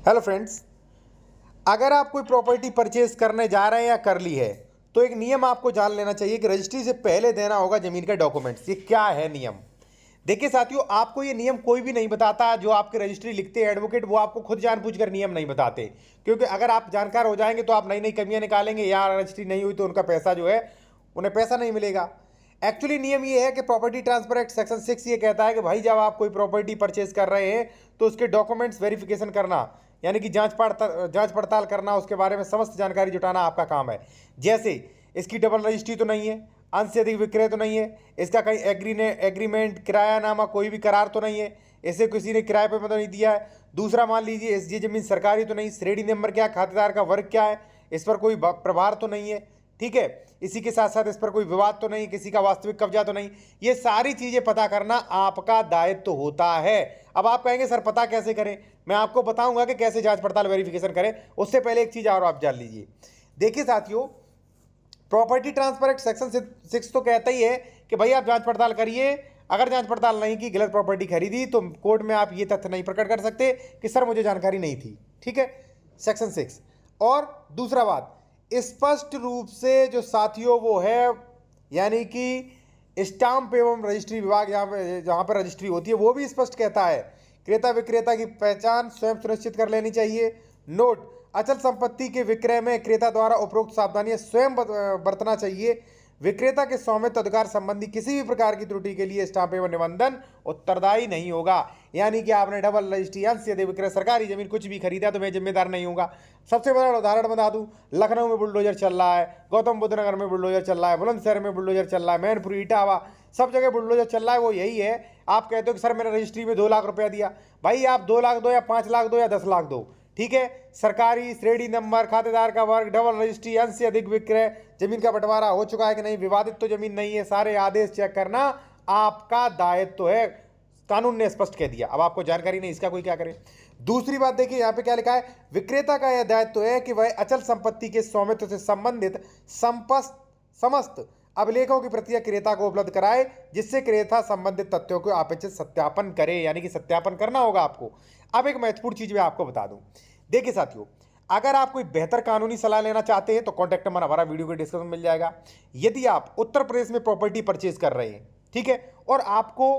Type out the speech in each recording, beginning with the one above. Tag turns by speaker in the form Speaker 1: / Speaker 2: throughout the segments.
Speaker 1: Hello friends, अगर आप कोई प्रॉपर्टी परचेज करने जा रहे हैं या कर ली है तो एक नियम आपको जान लेना चाहिए कि रजिस्ट्री से पहले देना होगा जमीन का डॉक्यूमेंट्स। ये क्या है नियम? देखिए साथियों, आपको ये नियम कोई भी नहीं बताता। जो आपके रजिस्ट्री लिखते हैं एडवोकेट, वो आपको खुद जानबूझकर नियम नहीं बताते, क्योंकि अगर आप जानकार हो जाएंगे तो आप नई नई कमियां निकालेंगे। यार रजिस्ट्री नहीं हुई तो उनका पैसा जो है, उन्हें पैसा नहीं मिलेगा। एक्चुअली नियम ये है कि प्रॉपर्टी ट्रांसफर एक्ट सेक्शन 6 ये कहता है कि भाई जब आप कोई प्रॉपर्टी परचेज कर रहे हैं तो उसके डॉक्यूमेंट्स वेरिफिकेशन करना, यानी कि जांच पड़ताल करना, उसके बारे में समस्त जानकारी जुटाना आपका काम है। जैसे इसकी डबल रजिस्ट्री तो नहीं है, अंश से अधिक विक्रय तो नहीं है, इसका कहीं एग्रीमेंट किरायानामा कोई भी करार तो नहीं है, इसे किसी ने किराए पर तो नहीं दिया है। दूसरा, मान लीजिए ये जमीन सरकारी तो नहीं, श्रेणी नंबर क्या है, खातेदार का वर्ग क्या है, इस पर कोई प्रभार तो नहीं है, ठीक है। इसी के साथ साथ इस पर कोई विवाद तो नहीं, किसी का वास्तविक कब्जा तो नहीं। ये सारी चीजें पता करना आपका दायित्व तो होता है। अब आप कहेंगे सर पता कैसे करें? मैं आपको बताऊंगा कि कैसे जांच पड़ताल वेरिफिकेशन करें। उससे पहले एक चीज और आप जान लीजिए। देखिए साथियों, प्रॉपर्टी ट्रांसफर एक्ट सेक्शन 6 तो कहता ही है कि भाई आप जांच पड़ताल करिए। अगर जांच पड़ताल नहीं की, गलत प्रॉपर्टी खरीदी, तो कोर्ट में आप ये तथ्य नहीं प्रकट कर सकते कि सर मुझे जानकारी नहीं थी, ठीक है, सेक्शन 6। और दूसरा बात, स्पष्ट रूप से जो साथियों वो है, यानी कि स्टाम्प एवं रजिस्ट्री विभाग जहाँ पर रजिस्ट्री होती है, वो भी स्पष्ट कहता है क्रेता विक्रेता की पहचान स्वयं सुनिश्चित कर लेनी चाहिए। नोट, अचल संपत्ति के विक्रय में क्रेता द्वारा उपरोक्त सावधानियां स्वयं बरतना चाहिए। विक्रेता के स्वामित्व अधिकार संबंधी किसी भी प्रकार की त्रुटि के लिए स्टाम्प एवं निबंधन उत्तरदायी नहीं होगा। यानी कि आपने डबल रजिस्ट्री, अंश यदि विक्रय, सरकारी जमीन कुछ भी खरीदा तो मैं जिम्मेदार नहीं हूंगा। सबसे बड़ा उदाहरण बता दूं, लखनऊ में बुलडोजर चल रहा है, गौतम बुद्ध नगर में बुलडोजर चल रहा है, बुलंदशहर में बुलडोजर चल रहा है, मैनपुरी, इटावा, सब जगह बुलडोजर चल रहा है। वो यही है, आप कहते हो कि सर मैंने रजिस्ट्री में 2 लाख रुपया दिया। भाई आप 2 लाख दो या 5 लाख दो या 10 लाख दो, ठीक है। सरकारी, श्रेणी नंबर, खातेदार का वर्ग, डबल रजिस्ट्री, अंश से अधिक विक्रय, जमीन का बंटवारा हो चुका है कि नहीं, विवादित तो जमीन नहीं है, सारे आदेश चेक करना आपका दायित्व तो है। कानून ने स्पष्ट कह दिया। अब आपको जानकारी नहीं, इसका कोई क्या करे। दूसरी बात देखिए, यहां पे क्या लिखा है, विक्रेता का यह दायित्व तो है कि वह अचल संपत्ति के स्वामित्व से संबंधित समस्त अभिलेखों की प्रतियां क्रेता को उपलब्ध कराए, जिससे क्रेता संबंधित तथ्यों को अपेक्षित सत्यापन करे। यानी कि सत्यापन करना होगा आपको। अब एक महत्वपूर्ण चीज मैं आपको बता दूं। देखिए साथियों, अगर आप कोई बेहतर कानूनी सलाह लेना चाहते हैं तो कॉन्टैक्ट नंबर हमारा वीडियो के डिस्क्रिप्शन में मिल जाएगा। यदि आप उत्तर प्रदेश में प्रॉपर्टी परचेज कर रहे हैं, ठीक है, और आपको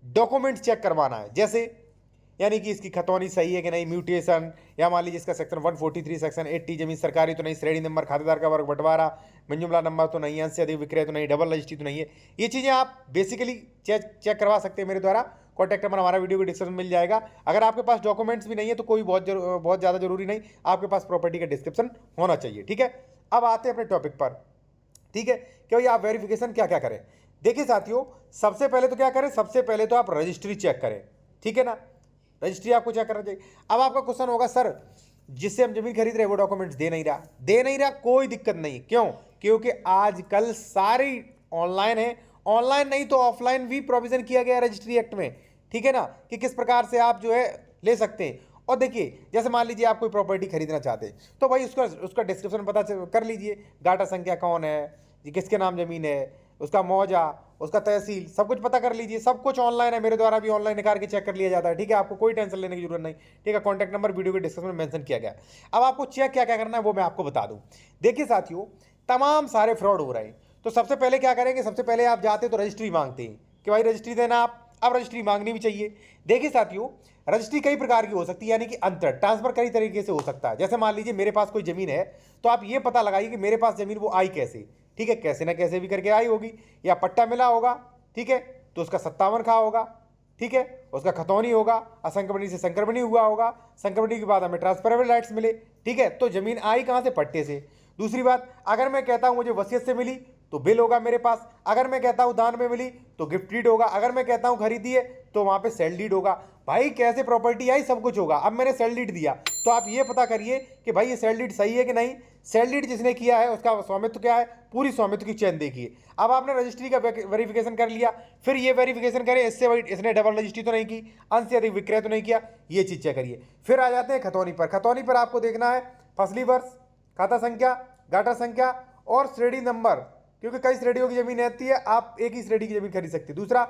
Speaker 1: डॉक्यूमेंट चेक करवाना है, जैसे यानी कि इसकी खतौनी सही है कि नहीं, म्यूटेशन, या मान लीजिए इसका सेक्शन 143, सेक्शन 80, जमीन सरकारी तो नहीं, श्रेणी नंबर, खातेदार का वर्ग, बंटवारा, मंजूमला नंबर तो नहीं, अंश से अधिक विक्रय तो नहीं, डबल रजिस्ट्री तो नहीं है। ये चीज़ें आप बेसिकली चेक करवा सकते हैं मेरे द्वारा। कॉन्टैक्ट नंबर हमारा वीडियो के डिस्क्रिप्शन में मिल जाएगा। अगर आपके पास डॉक्यूमेंट्स भी नहीं है तो कोई बहुत ज़्यादा जरूरी नहीं, आपके पास प्रॉपर्टी का डिस्क्रिप्शन होना चाहिए, ठीक है। अब आते हैं अपने टॉपिक पर, ठीक है, कि भाई आप वेरिफिकेशन क्या क्या करें। देखिए साथियों, सबसे पहले तो क्या करें, सबसे पहले तो आप रजिस्ट्री चेक करें, ठीक है ना। रजिस्ट्री आपको चेक करना चाहिए। अब आपका क्वेश्चन होगा, सर जिससे हम जमीन खरीद रहे हैं वो डॉक्यूमेंट्स दे नहीं रहा, कोई दिक्कत नहीं। क्यों? क्योंकि आजकल सारी ऑनलाइन है। ऑनलाइन नहीं तो ऑफलाइन भी प्रोविजन किया गया है रजिस्ट्री एक्ट में, ठीक है ना, कि किस प्रकार से आप जो है ले सकते हैं। और देखिए, जैसे मान लीजिए आप कोई प्रॉपर्टी खरीदना चाहते हैं तो भाई उसका डिस्क्रिप्शन पता कर लीजिए, गाटा संख्या कौन है, ये किसके नाम जमीन है, उसका मौजा, उसका तहसील, सब कुछ पता कर लीजिए। सब कुछ ऑनलाइन है, मेरे द्वारा भी ऑनलाइन निकाल के चेक कर लिया जाता है, ठीक है। आपको कोई टेंशन लेने की जरूरत नहीं, ठीक है। कॉन्टैक्ट नंबर वीडियो के डिस्क्रिप्शन में मेंशन किया गया है। अब आपको चेक क्या क्या करना है वो मैं आपको बता दूं। देखिए साथियों, तमाम सारे फ्रॉड हो रहे हैं। तो सबसे पहले क्या करेंगे, सबसे पहले आप जाते तो रजिस्ट्री मांगते हैं कि भाई रजिस्ट्री देना आप। अब रजिस्ट्री मांगनी भी चाहिए। देखिए साथियों, रजिस्ट्री कई प्रकार की हो सकती है, यानी कि अंतर ट्रांसफर कई तरीके से हो सकता है। जैसे मान लीजिए मेरे पास कोई जमीन है, तो आप ये पता लगाइए कि मेरे पास जमीन वो आई कैसे, ठीक है, कैसे ना कैसे भी करके आई होगी, या पट्टा मिला होगा, ठीक है, तो उसका 57 खा होगा, ठीक है, उसका खतौनी होगा, असंक्रमणी से संक्रमणी हुआ होगा, संक्रमणी के बाद हमें ट्रांसफरेबल राइट्स मिले, ठीक है। तो जमीन आई कहां से? पट्टे से। दूसरी बात, अगर मैं कहता हूं मुझे वसीयत से मिली तो बिल होगा मेरे पास। अगर मैं कहता हूं दान में मिली तो गिफ्ट डीड होगा। अगर मैं कहता हूं खरीदी है तो वहां पे सेल डीड होगा। भाई कैसे प्रॉपर्टी आई सब कुछ होगा। अब मैंने सेल डीड दिया तो आप ये पता करिए कि भाई ये सेल डीड सही है कि नहीं। सेल डीड जिसने किया है उसका स्वामित्व क्या है, पूरी स्वामित्व की चेन देखिए। अब आपने रजिस्ट्री का वेरिफिकेशन कर लिया, फिर ये वेरिफिकेशन करें इसने डबल रजिस्ट्री तो नहीं की, अंश से अधिक विक्रय तो नहीं किया, ये चीज चेक करिए। फिर आ जाते हैं खतौनी पर। खतौनी पर आपको देखना है फसली वर्ष, खाता संख्या, गाटा संख्या और श्रेणी नंबर, क्योंकि कई श्रेणियों की जमीन रहती है, आप एक ही श्रेणी की जमीन खरीद सकते हैं। दूसरा,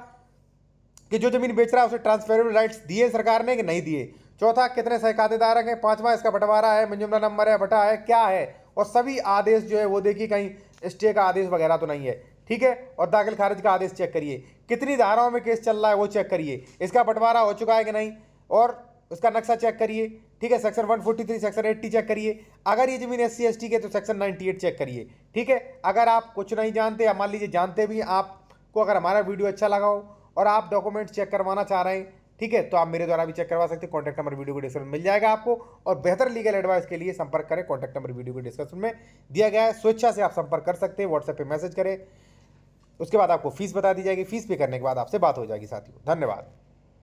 Speaker 1: कि जो जमीन बेच रहा है उसे ट्रांसफरेबल राइट्स दिए सरकार ने कि नहीं दिए। चौथा, कितने सहखातेदारक हैं, पांचवा, इसका बंटवारा है, मंजूमदा नंबर है, बटा है, क्या है, और सभी आदेश जो है वो देखिए कहीं स्टे का आदेश वगैरह तो नहीं है, ठीक है। और दाखिल खारिज का आदेश चेक करिए, कितनी धाराओं में केस चल रहा है वो चेक करिए, इसका बंटवारा हो चुका है कि नहीं, और उसका नक्शा चेक करिए, ठीक है। सेक्शन 143, सेक्शन 80 चेक करिए। अगर ये जमीन SC ST के तो सेक्शन 98 चेक करिए, ठीक है। अगर आप कुछ नहीं जानते या मान लीजिए जानते भी, आपको अगर हमारा वीडियो अच्छा लगा हो और आप डॉक्यूमेंट चेक करवाना चाह रहे हैं, ठीक है, तो आप मेरे द्वारा भी चेक करवा सकते हैं। कॉन्टैक्ट नंबर वीडियो को डिस्क्रिप्शन में मिल जाएगा आपको, और बेहतर लीगल एडवाइस के लिए संपर्क करें। कॉन्टैक्ट नंबर वीडियो को डिस्क्रिप्शन में दिया गया है, स्वेच्छा से आप संपर्क कर सकते हैं, व्हाट्सएप पे मैसेज करें। उसके बाद आपको फीस बता दी जाएगी, फीस पे करने के बाद आपसे बात हो जाएगी साथियों। धन्यवाद।